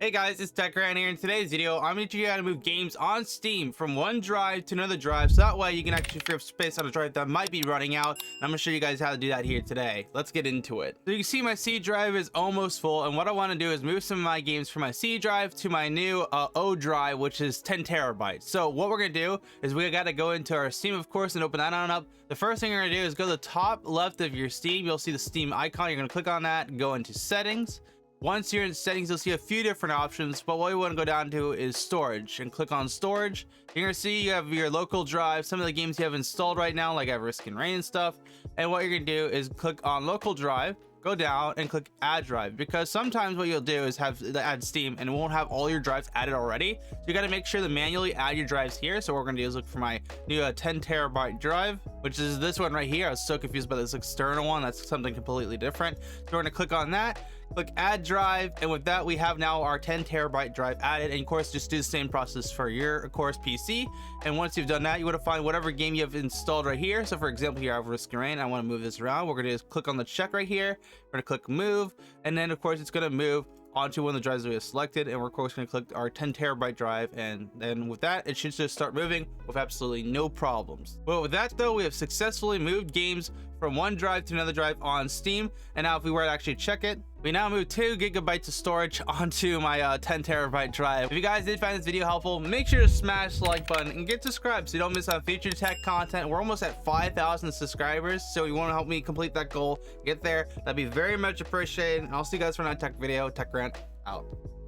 Hey guys, it's TechGrant here. In today's video, I'm going to teach you how to move games on Steam from one drive to another drive, so that way you can actually free up space on a drive that might be running out. And I'm going to show you guys how to do that here today. Let's get into it. So you can see my C drive is almost full, and what I want to do is move some of my games from my C drive to my new O drive, which is 10 terabytes. So what we're going to do is we got to go into our Steam, of course, and open that on up. The first thing you're going to do is go to the top left of your Steam. You'll see the Steam icon. You're going to click on that and go into settings. Once you're in settings, you'll see a few different options, but what we want to go down to is storage, and click on storage. You're going to see you have your local drive, some of the games you have installed right now, like I have Risk and Rain and stuff. And what you're going to do is click on local drive, go down and click add drive, because sometimes what you'll do is have the add Steam and it won't have all your drives added already. So you got to make sure to manually add your drives here. So what we're going to do is look for my new 10 terabyte drive, which is this one right here. I was so confused by this external one. That's something completely different. So we're going to click on that, click add drive, and with that we have now our 10 terabyte drive added. And of course, just do the same process for your, of course, PC. And once you've done that, you want to find whatever game you have installed right here. So for example, here I have Risk and Rain. I want to move this around. What we're going to do is click on the check right here. We're going to click move, and then of course it's going to move onto one of the drives that we have selected, and we're of course going to click our 10 terabyte drive, and then with that it should just start moving with absolutely no problems. Well, with that though, we have successfully moved games from one drive to another drive on Steam. And now if we were to actually check it, we now move 2 gigabytes of storage onto my 10 terabyte drive. If you guys did find this video helpful, make sure to smash the like button and get subscribed so you don't miss out on future tech content. We're almost at 5,000 subscribers, so you want to help me complete that goal, get there, that'd be very much appreciated. And I'll see you guys for another tech video. TechGrant out.